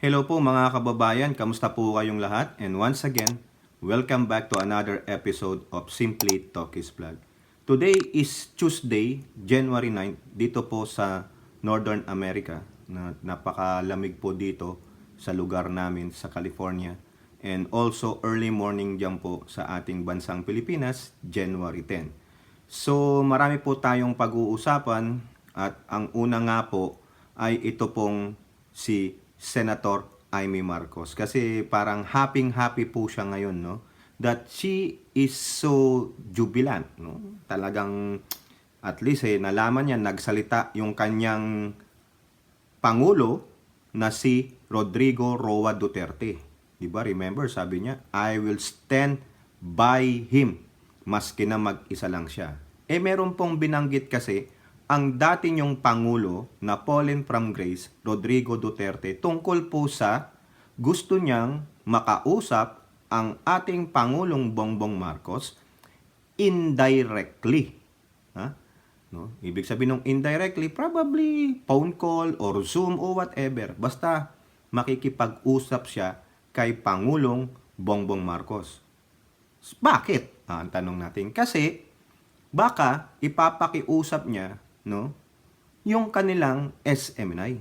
Hello po mga kababayan, kamusta po kayong lahat? And once again, welcome back to another episode of Simply Talkies Vlog. Today is Tuesday, January 9, dito po sa Northern America. Napakalamig po dito sa lugar namin sa California. And also early morning dyan po sa ating bansang Pilipinas, January 10. So marami po tayong pag-uusapan at ang una nga po ay ito pong si Senator Amy Marcos. Kasi parang happy po siya ngayon, no? That she is so jubilant, no? Talagang at least nalaman niya, nagsalita yung kanyang pangulo na si Rodrigo Roa Duterte. Diba? Remember, sabi niya, I will stand by him. Maski na mag-isa lang siya. Meron pong binanggit kasi ang dati niyong Pangulo na Fallen from Grace, Rodrigo Duterte, tungkol po sa gusto niyang makausap ang ating Pangulong Bongbong Marcos indirectly. No? Ibig sabihin ng indirectly, probably phone call or Zoom or whatever. Basta makikipag-usap siya kay Pangulong Bongbong Marcos. Bakit? Ang tanong natin. Kasi baka ipapakiusap niya, no, yung kanilang SMNI.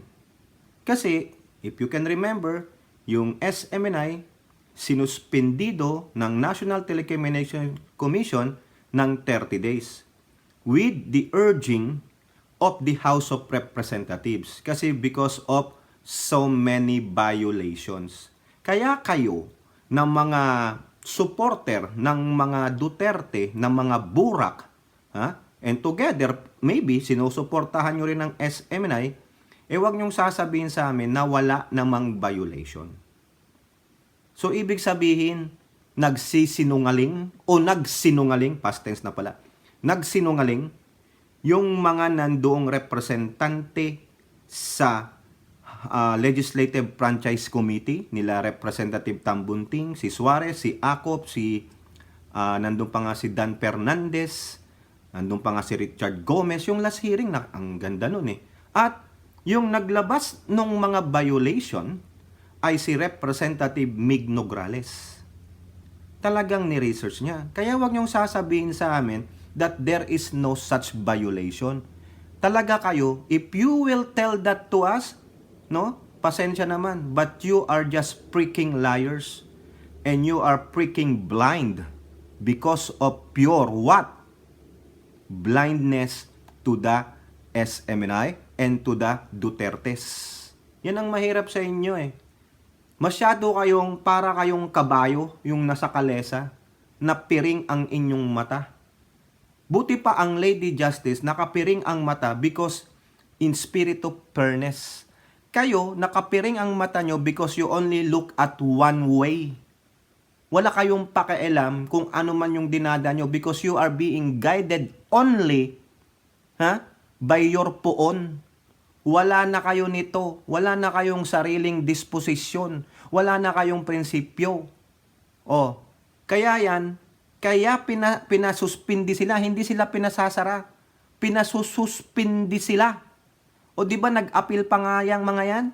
Kasi if you can remember, yung SMNI sinuspendido ng National Telecommunication Commission ng 30 days with the urging of the House of Representatives. Kasi because of so many violations. Kaya kayo ng mga supporter ng mga Duterte, ng mga burak, and together, maybe, sinusuportahan nyo rin ng SMNI, huwag nyong sasabihin sa amin na wala namang violation. So, ibig sabihin, nagsisinungaling, past tense na pala, nagsinungaling, yung mga nandoong representante sa Legislative Franchise Committee, nila Representative Tambunting, si Suarez, si Acop, nandun pa nga si Dan Fernandez, nandun pa nga si Richard Gomez, yung last hearing, ang ganda nun eh. At yung naglabas ng mga violation ay si Representative Mig Nograles. Talagang ni-research niya. Kaya wag niyong sasabihin sa amin that there is no such violation. Talaga kayo, if you will tell that to us, no, pasensya naman, but you are just freaking liars and you are freaking blind because of pure what? Blindness to the SMNI and to the Dutertes. Yan ang mahirap sa inyo eh. Masyado para kayong kabayo yung nasa kalesa na piring ang inyong mata. Buti pa ang Lady Justice nakapiring ang mata because in spirit of fairness. Kayo, nakapiring ang mata nyo because you only look at one way. Wala kayong pakialam kung ano man yung dinada nyo because you are being guided only by your poon. Wala na kayo nito. Wala na kayong sariling disposisyon. Wala na kayong prinsipyo. Kaya yan, pinasuspindi sila. Hindi sila pinasasara. Pinasususpindi sila. Di ba nag-appeal pa nga yung mga yan?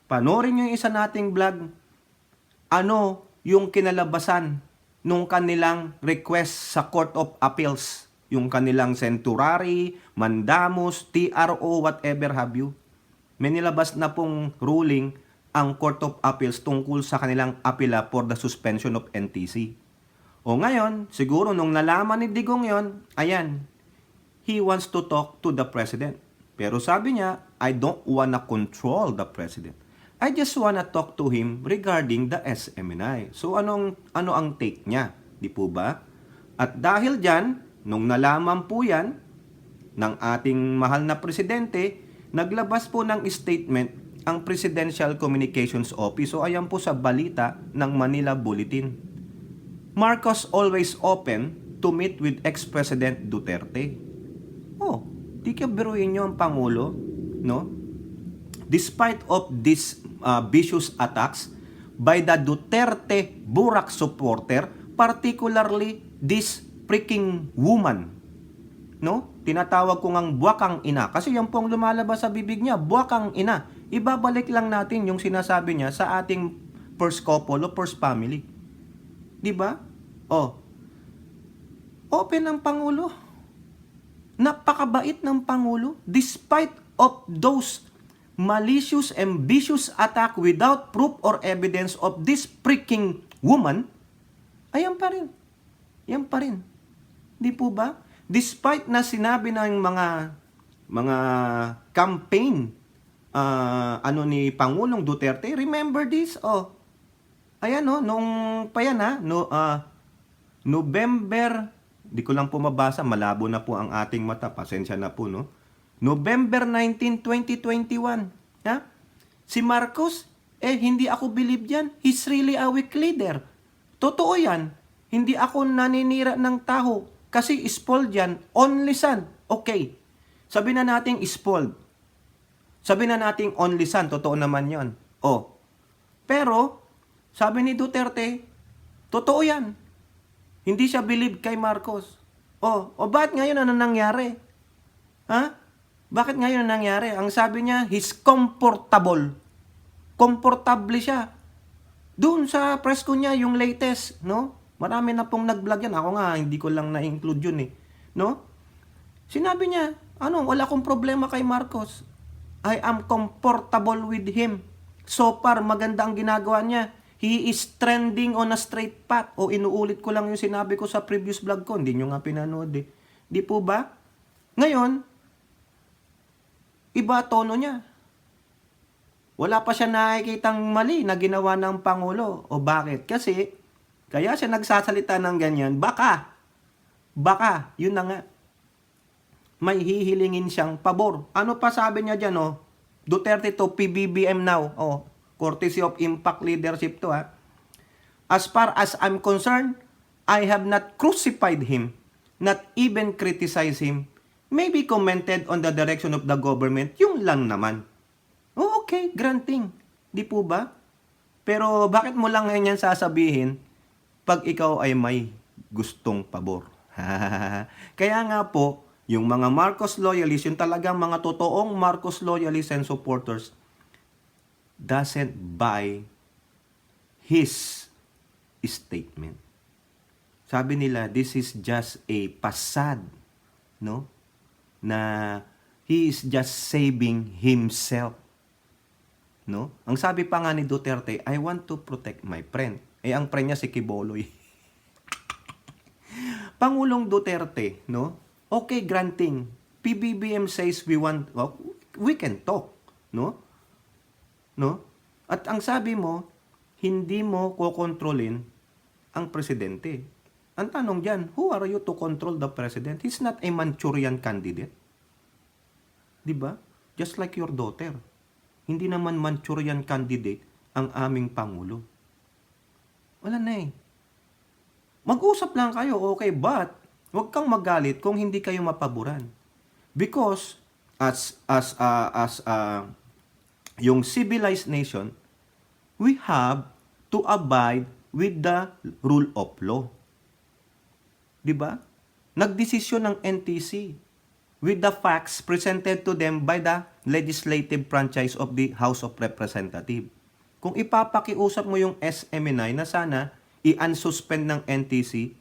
Panoorin yung isa nating vlog. Ano yung kinalabasan nung kanilang request sa Court of Appeals, yung kanilang Centurari, Mandamus, TRO, whatever have you. May nilabas na pong ruling ang Court of Appeals tungkol sa kanilang apela for the suspension of NTC. Ngayon, siguro nung nalaman ni Digong yon, ayan, he wants to talk to the President. Pero sabi niya, I don't wanna control the President. I just wanna talk to him regarding the SMNI. So ano ang take niya? Di po ba? At dahil dyan, nung nalaman po yan ng ating mahal na presidente, naglabas po ng statement ang Presidential Communications Office. So ayan po sa balita ng Manila Bulletin. Marcos always open to meet with ex-President Duterte. Di ka biruin nyo ang Pangulo, no? Despite of these vicious attacks by the Duterte Burak supporter, particularly this freaking woman, no? Tinatawag ko ngang buwakang ina kasi yan po ang lumalabas sa bibig niya, buwakang ina. Ibabalik lang natin yung sinasabi niya sa ating first couple o first family. Di ba? Oh, open ang Pangulo. Napakabait ng Pangulo. Despite of those malicious and vicious attack without proof or evidence of this freaking woman, ayan pa rin. Yan pa rin. Di po ba? Despite na sinabi ng mga campaign ni Pangulong Duterte, remember this? Oh. Ayan nung pa yan November, di ko lang po mabasa, malabo na po ang ating mata, pasensya na po, no? November 19, 2021. Ha? Si Marcos, hindi ako believe yan. He's really a weak leader. Totoo yan. Hindi ako naninira ng taho. Kasi spoiled yan. Only son. Okay. Sabi na nating spoiled. Sabi na nating only son. Totoo naman yon. Oh. Pero, sabi ni Duterte, totoo yan. Hindi siya believe kay Marcos. O bakit ngayon ano nangyari? Ha? Bakit ngayon ano nangyari? Ang sabi niya, he's comfortable. Komportable siya. Doon sa press ko niya, yung latest, no? Marami na pong nag-vlog yan. Ako nga, hindi ko lang na-include yun eh. No? Sinabi niya, wala akong problema kay Marcos. I am comfortable with him. So far, maganda ang ginagawa niya. He is trending on a straight path. O inuulit ko lang yung sinabi ko sa previous vlog ko. Hindi nyo nga pinanood eh. Di po ba? Ngayon, iba tono niya. Wala pa siya nakikitang mali na ginawa ng Pangulo. O bakit? Kasi, kaya siya nagsasalita ng ganyan. Baka, yun na nga. May hihilingin siyang pabor. Ano pa sabi niya dyan, Duterte to PBBM now. Courtesy of Impact Leadership to, ha. As far as I'm concerned, I have not crucified him, not even criticized him, maybe commented on the direction of the government, yung lang naman. Okay, granting. Di po ba? Pero bakit mo lang ngayon yan sasabihin pag ikaw ay may gustong pabor? Kaya nga po, yung mga Marcos loyalists, yung talagang mga totoong Marcos loyalists and supporters, doesn't buy his statement. Sabi nila, this is just a facade, no? Na he is just saving himself. No? Ang sabi pa nga ni Duterte, I want to protect my friend. Ang friend niya si Quiboloy. Pangulong Duterte, no? Okay, granting. PBBM says we can talk, no? No? At ang sabi mo, hindi mo kokontrolin ang presidente. Ang tanong diyan, who are you to control the president? He's not a Manchurian candidate. 'Di ba? Just like your daughter. Hindi naman Manchurian candidate ang aming Pangulo. Wala na eh. Mag-usap lang kayo, okay, but huwag kang magalit kung hindi kayo mapaboran. Because as yung civilized nation, we have to abide with the rule of law. 'Di ba? Nagdesisyon ng NTC with the facts presented to them by the legislative franchise of the House of Representatives. Kung ipapakiusap mo yung SMNI na sana i-unsuspend ng NTC,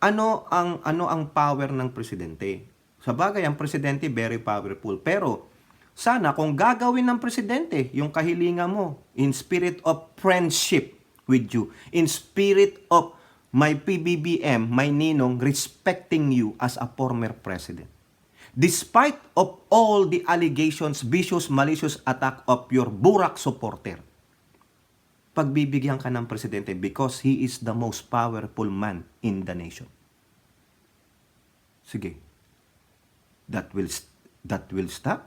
ano ang power ng presidente? Sa bagay, ang presidente very powerful, pero sana kung gagawin ng presidente yung kahilingan mo in spirit of friendship with you, in spirit of my PBBM, my ninong, respecting you as a former president. Despite of all the allegations, vicious, malicious attack of your Burak supporter, pagbibigyan ka ng presidente because he is the most powerful man in the nation. Sige. That will stop?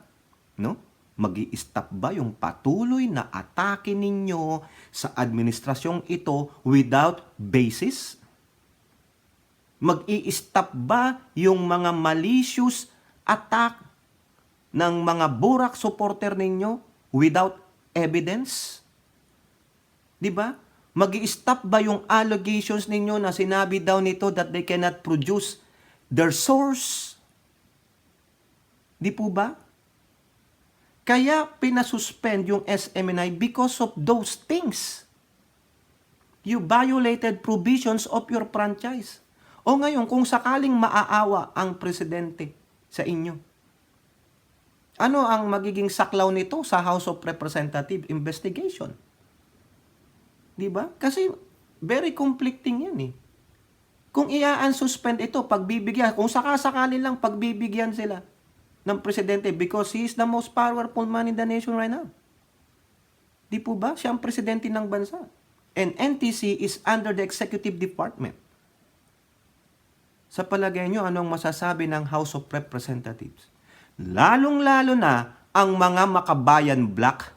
No? Magi-stop ba yung patuloy na atake ninyo sa administrasyong ito without basis? Mag-i-stop ba yung mga malicious attack ng mga Burak supporter ninyo without evidence? 'Di ba? Mag-i-stop ba yung allegations ninyo na sinabi daw nito that they cannot produce their source? Di po ba? Kaya pinasuspend yung SMNI because of those things. You violated provisions of your franchise. O ngayon, kung sakaling maaawa ang presidente sa inyo, ano ang magiging saklaw nito sa House of Representative investigation? Di ba? Kasi very conflicting yan eh. Kung i-unsuspend ito, pagbibigyan, kung sakasakali lang pagbibigyan sila ng presidente because he is the most powerful man in the nation right now. Di po ba? Siya ang presidente ng bansa. And NTC is under the executive department. Sa palagay nyo, anong masasabi ng House of Representatives? Lalong-lalo na ang mga makabayan black.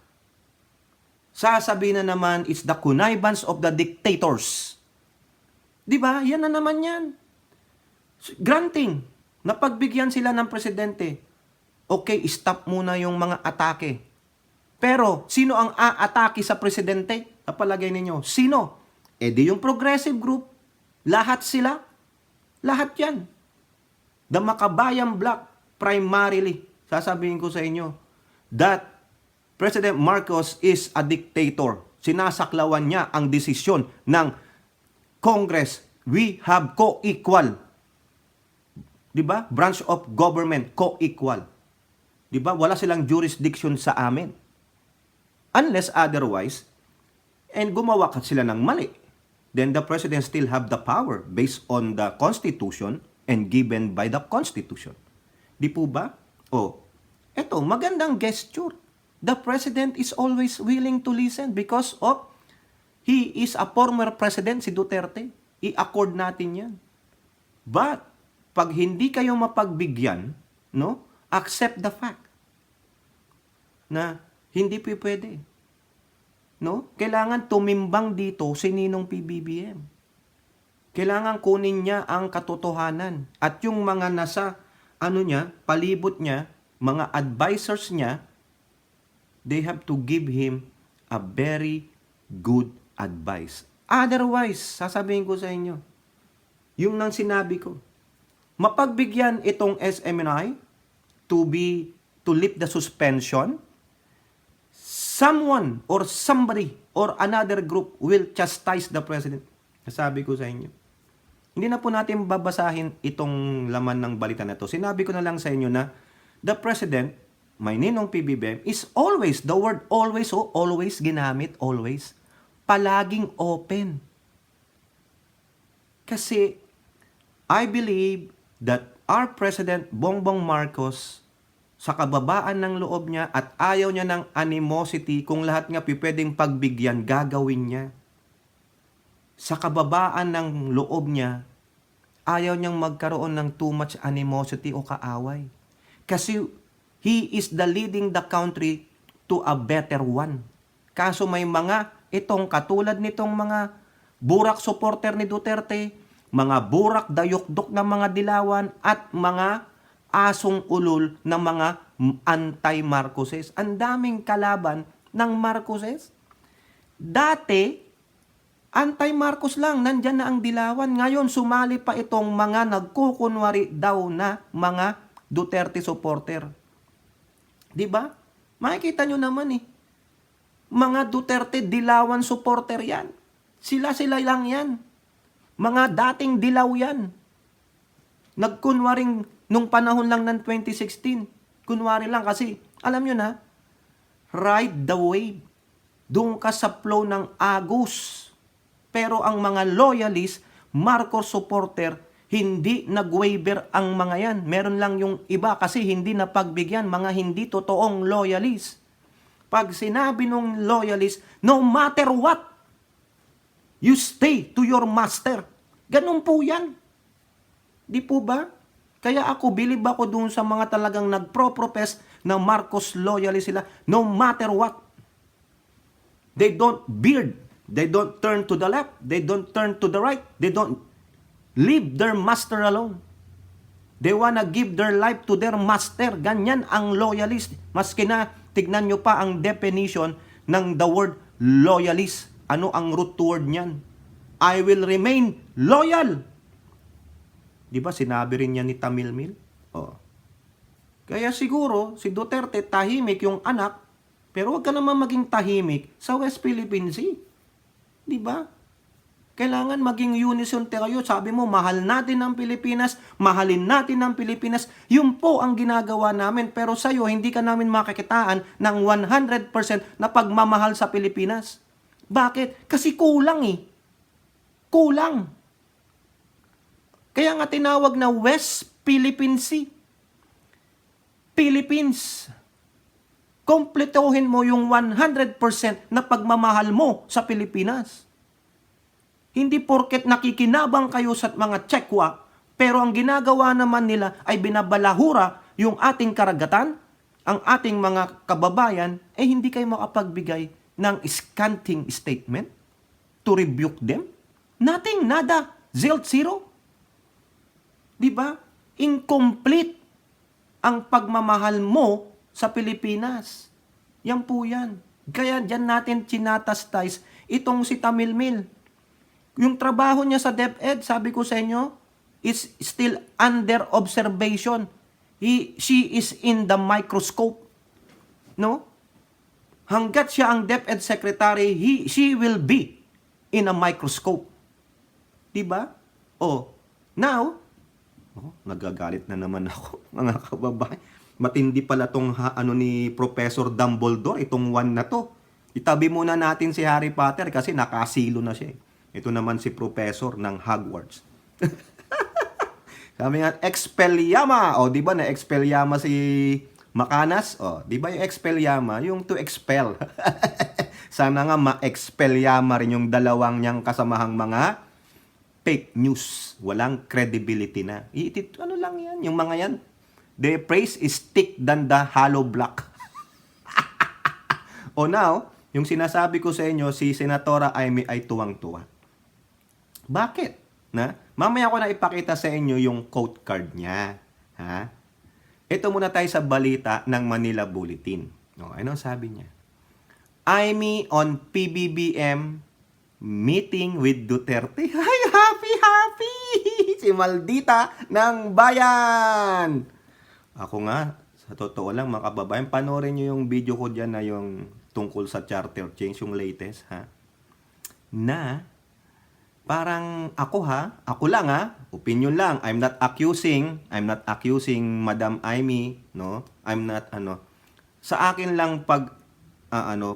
Sasabihin na naman, it's the connivance of the dictators. Di ba? Yan na naman yan. Granting, napagbigyan sila ng presidente. Okay, stop muna yung mga atake. Pero, sino ang aatake sa presidente? Napalagay ninyo, sino? E di yung progressive group. Lahat sila. Lahat yan. The Makabayan Black, primarily, sasabihin ko sa inyo, that President Marcos is a dictator. Sinasaklawan niya ang desisyon ng Congress. We have co-equal. Diba? Branch of government, co-equal. Diba? Wala silang jurisdiction sa amin. Unless otherwise, and gumawa sila ng mali, then the president still have the power based on the Constitution and given by the Constitution. Di po ba? O, eto, magandang gesture. The president is always willing to listen because of he is a former president, si Duterte. I-accord natin yan. But, pag hindi kayo mapagbigyan, no, accept the fact na hindi po pwede. No? Kailangan tumimbang dito si Ninong PBBM. Kailangan kunin niya ang katotohanan. At yung mga nasa, palibot niya, mga advisors niya, they have to give him a very good advice. Otherwise, sasabihin ko sa inyo, yung nang sinabi ko, mapagbigyan itong SMNI to lift the suspension, someone or somebody or another group will chastise the president. Sabi ko sa inyo. Hindi na po natin babasahin itong laman ng balita na to. Sinabi ko na lang sa inyo na the president, may Ninong PBBM, is always, the word always, always ginamit, always. Palaging open. Kasi I believe that our President Bongbong Marcos, sa kababaan ng loob niya at ayaw niya ng animosity, kung lahat nga pwedeng pagbigyan, gagawin niya. Sa kababaan ng loob niya, ayaw niyang magkaroon ng too much animosity o kaaway. Kasi he is the leading the country to a better one. Kaso may mga itong katulad nitong mga burak supporter ni Duterte, mga burak dayok-dok ng mga dilawan at mga asong ulol ng mga anti-Marcoses. Ang daming kalaban ng Marcoses. Dati, anti-Marcos lang, nandyan na ang dilawan. Ngayon, sumali pa itong mga nagkukunwari daw na mga Duterte supporter. Diba? Makikita nyo naman eh. Mga Duterte dilawan supporter yan. Sila lang yan. Mga dating dilaw yan. Nagkunwaring nung panahon lang ng 2016. Kunwari lang kasi, alam nyo na, ride the wave. Doon ka sa flow ng Agus. Pero ang mga loyalist, Marcos supporter, hindi nag-waiver ang mga yan. Meron lang yung iba kasi hindi napagbigyan, mga hindi totoong loyalist. Pag sinabi nung loyalist, no matter what, you stay to your master. Ganun po yan. Di po ba? Kaya ako, believe ako dun sa mga talagang nagpro-profess na Marcos loyalist sila, no matter what. They don't veer. They don't turn to the left. They don't turn to the right. They don't leave their master alone. They wanna give their life to their master. Ganyan ang loyalist. Maski na, tignan nyo pa ang definition ng the word loyalist. Ano ang root word niyan? I will remain loyal. Di ba sinabi rin niya ni Tamil Mil? Oh. Kaya siguro, si Duterte, tahimik yung anak, pero wag ka naman maging tahimik sa West Philippine Sea. Di ba? Kailangan maging unison tayo. Sabi mo, mahal natin ang Pilipinas, mahalin natin ang Pilipinas. Yun po ang ginagawa namin. Pero sa'yo, hindi ka namin makikitaan ng 100% na pagmamahal sa Pilipinas. Bakit? Kasi kulang eh. Kulang. Kaya nga tinawag na West Philippine Sea. Philippines. Kompletohin mo yung 100% na pagmamahal mo sa Pilipinas. Hindi porket nakikinabang kayo sa mga tsekwa, pero ang ginagawa naman nila ay binabalahura yung ating karagatan, ang ating mga kababayan, hindi kayo makapagbigay ng scanting statement to rebuke them. Nothing, nada, zero. Diba? Incomplete ang pagmamahal mo sa Pilipinas. Yan po yan. Kaya dyan natin chinatastise itong si Tamil Mil. Yung trabaho niya sa DepEd, sabi ko sa inyo, is still under observation. She is in the microscope. No? Hanggat siya ang DepEd secretary, she will be in a microscope. Diba? Now, nagagalit na naman ako, mga kababayan. Matindi pala tong ni Professor Dumbledore, itong one na to. Itabi muna natin si Harry Potter kasi nakasilo na siya. Ito naman si Professor ng Hogwarts. Sabi nga, Expelliarmus. Di ba na-Expelliarmus si Macanas? Di ba yung Expelliarmus? Yung to expel. Sana nga ma-Expelliarmus rin yung dalawang niyang kasamahang mga fake news. Walang credibility na. Ano lang yan? Yung mga yan. The praise is thick than the hollow block. Now, yung sinasabi ko sa inyo, si Senatora Amy ay tuwang-tuwa. Bakit? Mamaya ko na ipakita sa inyo yung quote card niya. Ha? Ito muna tayo sa balita ng Manila Bulletin. Ano sabi niya? Amy on PBBM meeting with Duterte. Ay, happy! Si Maldita ng Bayan! Ako nga, sa totoo lang, mga kababayan, panoorin nyo yung video ko dyan na yung tungkol sa charter change, yung latest, ha? Na, parang ako lang opinion lang. I'm not accusing Madam Amy, no? I'm not, sa akin lang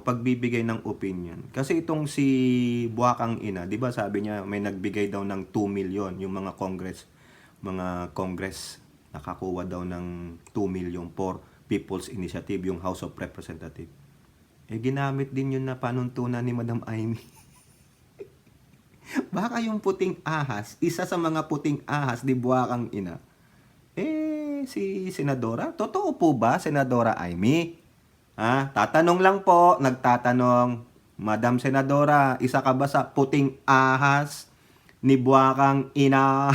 pagbibigay ng opinion. Kasi itong si Buwakang Ina, di ba sabi niya, may nagbigay daw ng 2 million, yung mga congress, nakakuha daw ng 2 million for People's Initiative, yung House of Representatives. Ginamit din yun na panuntunan ni Madam Amy. Baka yung puting ahas, isa sa mga puting ahas ni Buwakang Ina, si Senadora? Totoo po ba, Senadora Amy? Tatanong lang po, nagtatanong, Madam Senadora, isa ka ba sa puting ahas ni Buwakang Ina?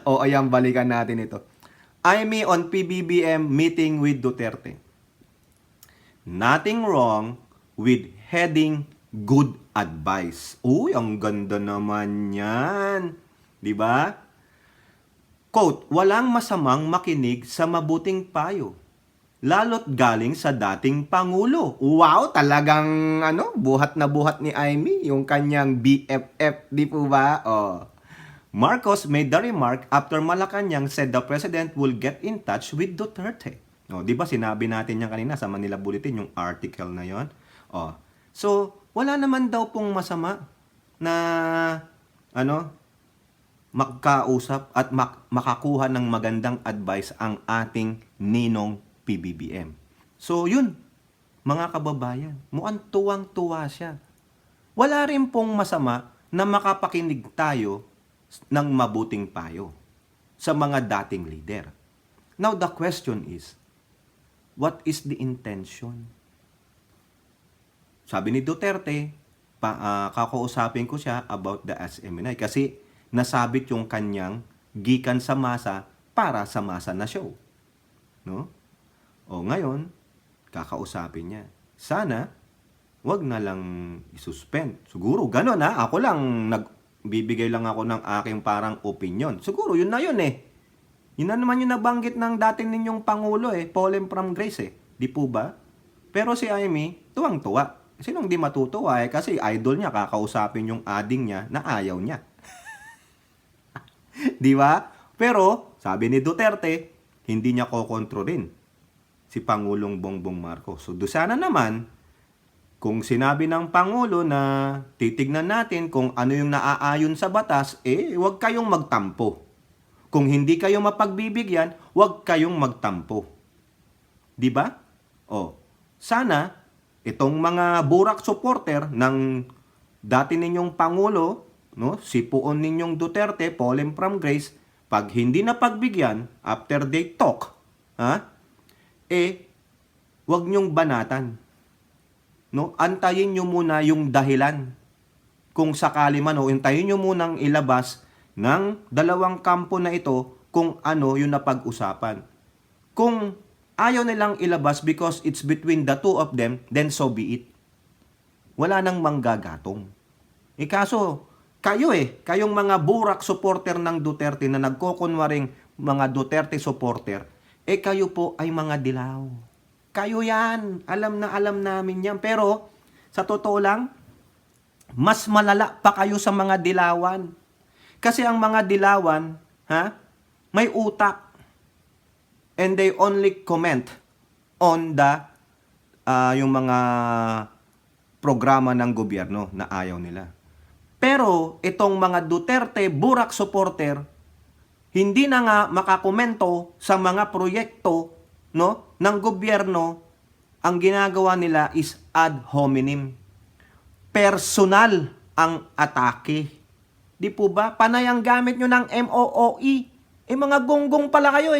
Ayan, balikan natin ito. Amy on PBBM meeting with Duterte. Nothing wrong with heading good advice. Ang ganda naman yan. Diba? Quote, walang masamang makinig sa mabuting payo, lalo't galing sa dating Pangulo. Wow, talagang buhat na buhat ni Amy, yung kanyang BFF, di po ba? Marcos made the remark after Malacanang said the president will get in touch with Duterte. Di ba sinabi natin yan kanina sa Manila Bulletin, yung article na yon. So, wala naman daw pong masama na magkausap at makakuha ng magandang advice ang ating ninong PBBM. So, yun, mga kababayan, mukhang tuwang-tuwa siya. Wala rin pong masama na makapakinig tayo ng mabuting payo sa mga dating leader. Now, the question is, what is the intention? Sabi ni Duterte, kakausapin ko siya about the SMNI kasi nasabit yung kanyang gikan sa masa para sa masa na show. No? Ngayon, kakausapin niya. Sana, wag na lang isuspend. Siguro, ganun Ako lang, bibigay lang ako ng aking parang opinion. Siguro, yun na yun Yun na naman yung nabanggit ng dating ninyong Pangulo Fallen from grace Di po ba? Pero si Amy, tuwang-tuwa. Sinong di matutuwa kasi idol niya, kakausapin yung ading niya na ayaw niya. Di ba? Pero, sabi ni Duterte, hindi niya kokontrolin si Pangulong Bongbong Marcos. So, sana naman, kung sinabi ng Pangulo na titignan natin kung ano yung naaayon sa batas, huwag kayong magtampo. Kung hindi kayo mapagbibigyan, huwag kayong magtampo. Di ba? Sana, itong mga burak supporter ng dati ninyong Pangulo, no, si Poon ninyong Duterte, fallen from grace, pag hindi na pagbigyan, after they talk, wag nyong banatan. No? Antayin nyo muna yung dahilan. Kung sakali man, antayin nyo munang ilabas ng dalawang kampo na ito kung ano yung napag-usapan. Kung ayaw nilang ilabas because it's between the two of them, then so be it. Wala nang manggagatong. Kaso, kayong mga burak supporter ng Duterte na nagkokunwaring mga Duterte supporter, kayo po ay mga dilaw. Kayo yan. Alam na alam namin yan. Pero, sa totoo lang, mas malala pa kayo sa mga dilawan. Kasi ang mga dilawan, may utak. And they only comment on yung mga programa ng gobyerno na ayaw nila. Pero itong mga Duterte burak supporter, hindi na nga makakomento sa mga proyekto ng gobyerno. Ang ginagawa nila is ad hominem. Personal ang atake. Di po ba? Panay ang gamit nyo ng MOOE. Mga gonggong pala kayo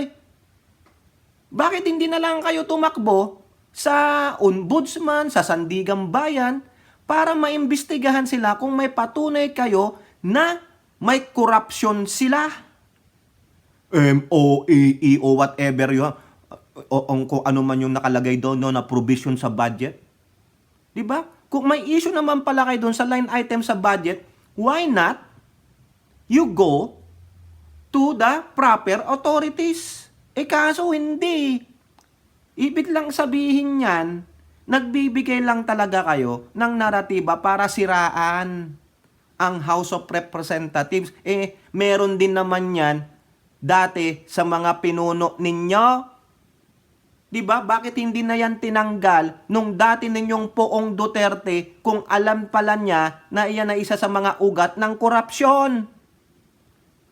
Bakit hindi na lang kayo tumakbo sa ombudsman, sa Sandigang Bayan, para maimbestigahan sila kung may patunay kayo na may corruption sila? MOEE o whatever yun. Kung ano man yung nakalagay doon na provision sa budget. Diba? Kung may issue naman pala kayo doon sa line item sa budget, why not you go to the proper authorities? Kaso hindi. Ibig lang sabihin yan, nagbibigay lang talaga kayo ng naratiba para siraan ang House of Representatives. Meron din naman yan dati sa mga pinuno ninyo. Diba? Bakit hindi na yan tinanggal nung dati ninyong Poong Duterte kung alam pala niya na iyan ay isa sa mga ugat ng korupsyon?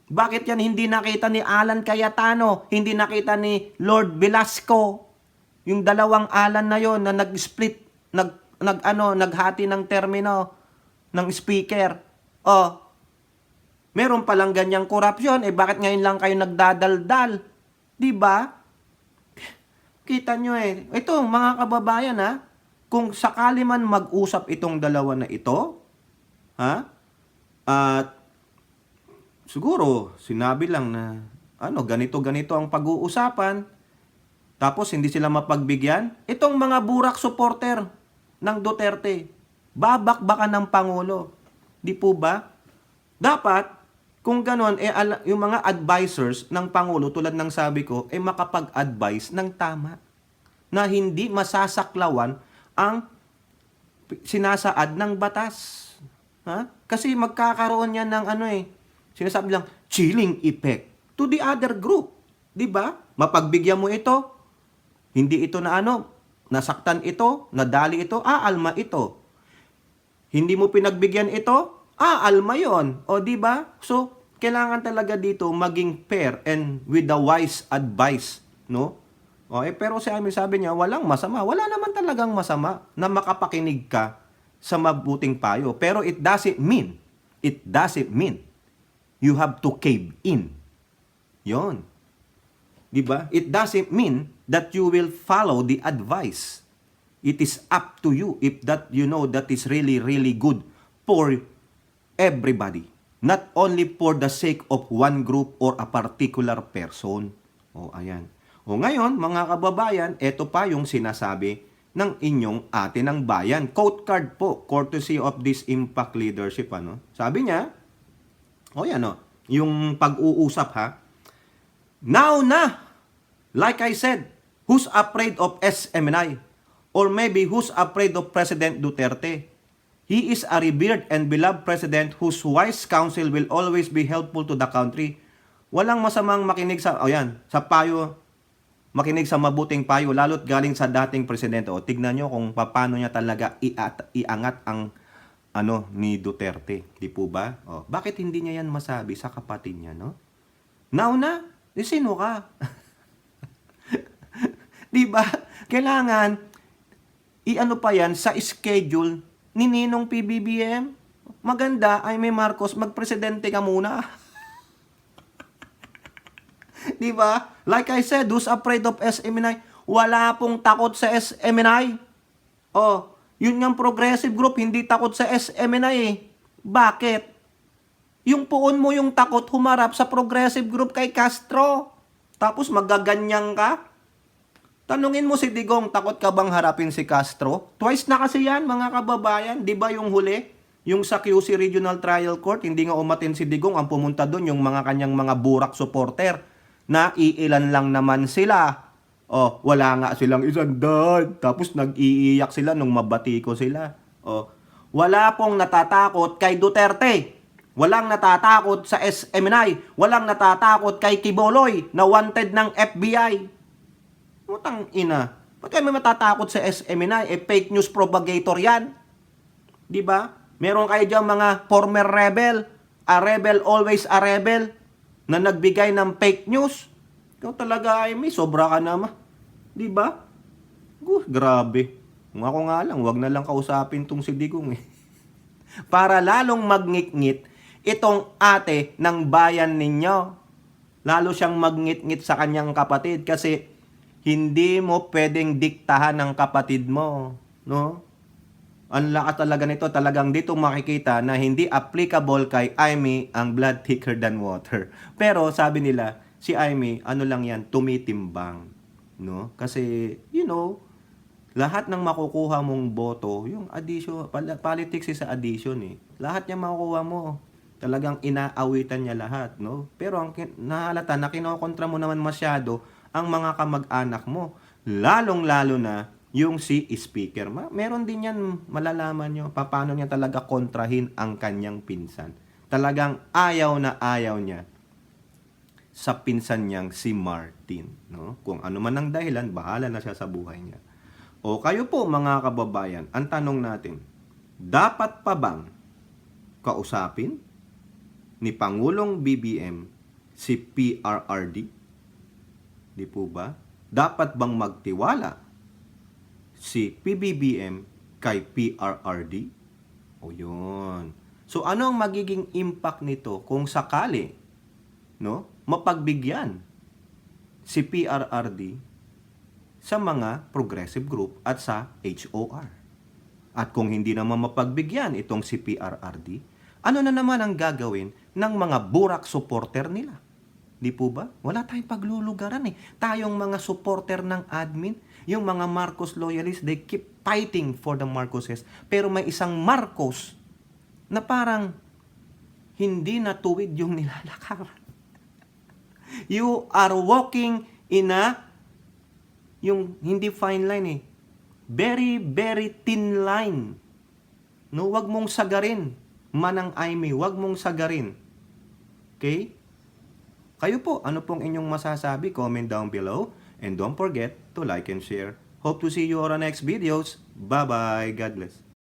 Bakit yan hindi nakita ni Alan Cayetano? Hindi nakita ni Lord Velasco? Yung dalawang Alan na yon na nag-split, naghati ng termino ng speaker. Meron palang ganyang korupsyon, bakit ngayon lang kayo nagdadaldal? Diba? Kita nyo ito mga kababayan kung sakali man mag-usap itong dalawa na ito, at siguro sinabi lang na ganito ang pag-uusapan, tapos hindi sila mapagbigyan, itong mga burak supporter ng Duterte, babakbakan ng Pangulo. Di po ba? Dapat, kung ganon, yung mga advisors ng Pangulo, tulad ng sabi ko, makapag-advise ng tama na hindi masasaklawan ang sinasaad ng batas. Kasi magkakaroon yan ng sinasabi lang, chilling effect to the other group. Diba? Mapagbigyan mo ito, hindi ito na nasaktan ito, nadali ito, alma ito. Hindi mo pinagbigyan ito, alma yon. Diba? So, kailangan talaga dito maging fair and with the wise advice, no? Pero sabi niya, walang masama. Wala naman talagang masama na makapakinig ka sa mabuting payo. Pero it doesn't mean you have to cave in. Yon. Diba? It doesn't mean that you will follow the advice. It is up to you if that that is really, really good for everybody. Not only for the sake of one group or a particular person. Ayan. Ngayon, mga kababayan, ito pa yung sinasabi ng inyong ate ng bayan. Quote card po, courtesy of this Impact Leadership. Sabi niya, yung pag-uusap Now na, like I said, who's afraid of SMNI? Or maybe who's afraid of President Duterte? He is a revered and beloved president whose wise counsel will always be helpful to the country. Walang masamang makinig sa, sa payo, makinig sa mabuting payo, lalo't galing sa dating presidente. O, tignan nyo kung paano niya talaga iangat ang ni Duterte. Di po ba? O, bakit hindi niya yan masabi sa kapatid niya, no? Now na, sino ka? Di ba? Kailangan, i-ano pa yan sa schedule ni Ninong PBBM. Maganda, ay may Marcos, magpresidente ka muna. Di ba? Like I said, who's afraid of SMNI? Wala pong takot sa SMNI. Oh, yun nga progressive group, hindi takot sa SMNI eh. Bakit? Yung puon mo yung takot humarap sa progressive group kay Castro. Tapos magaganyang ka? Tanungin mo si Digong, takot ka bang harapin si Castro? Twice na kasi yan, mga kababayan. Di ba yung huli? Yung sa QC Regional Trial Court, hindi nga umatin si Digong. Ang pumunta doon, yung mga kanyang mga burak supporter na iilan lang naman sila. Oh, wala nga silang isang dad. Tapos nag-iiyak sila nung mabati ko sila. Oh, wala pong natatakot kay Duterte. Walang natatakot sa SMNI. Walang natatakot kay Kiboloy na wanted ng FBI. Utang ina. Ba't kayo may matatakot sa SMNI? Fake news propagator yan. Di ba? Meron kayo dyan mga former rebel. A rebel, always a rebel. Na nagbigay ng fake news. Ikaw talaga ay may sobra ka naman. Di ba? Grabe. Kung ako nga lang, wag na lang kausapin tong si Digong eh. Para lalong magngit-ngit itong ate ng bayan ninyo. Lalo siyang magngit-ngit sa kanyang kapatid kasi hindi mo pwedeng diktahan ng kapatid mo, no? Ang lakas talaga nito, talagang dito makikita na hindi applicable kay Amy ang blood thicker than water. Pero sabi nila, si Amy, ano lang yan, tumitimbang, no? Kasi, lahat ng makukuha mong boto, yung addition, politics is addition eh. Lahat niya makukuha mo. Talagang inaawitan niya lahat, no? Pero ang nahalata na kinokontra mo naman masyado ang mga kamag-anak mo. Lalong-lalo na yung si speaker. Meron din yan, malalaman nyo, paano niya talaga kontrahin ang kanyang pinsan. Talagang ayaw na ayaw niya sa pinsan niyang si Martin. No? Kung ano man ang dahilan, bahala na siya sa buhay niya. O kayo po mga kababayan, ang tanong natin, dapat pa bang kausapin ni Pangulong BBM si PRRD? Di po ba? Dapat bang magtiwala si PBBM kay PRRD? O yun. So ano ang magiging impact nito kung sakali, no, mapagbigyan si PRRD sa mga progressive group at sa HOR? At kung hindi naman mapagbigyan itong si PRRD, ano na naman ang gagawin ng mga burak supporter nila? Di po ba? Wala tayong paglulugaran eh. Tayong mga supporter ng admin, yung mga Marcos loyalists, they keep fighting for the Marcoses. Pero may isang Marcos na parang hindi natuwid yung nilalakaran. You are walking in yung hindi fine line eh. Very, very thin line. No, wag mong sagarin. Manang Aimee, wag mong sagarin. Okay? Kayo po, ano pong inyong masasabi? Comment down below. And don't forget to like and share. Hope to see you on our next videos. Bye-bye. God bless.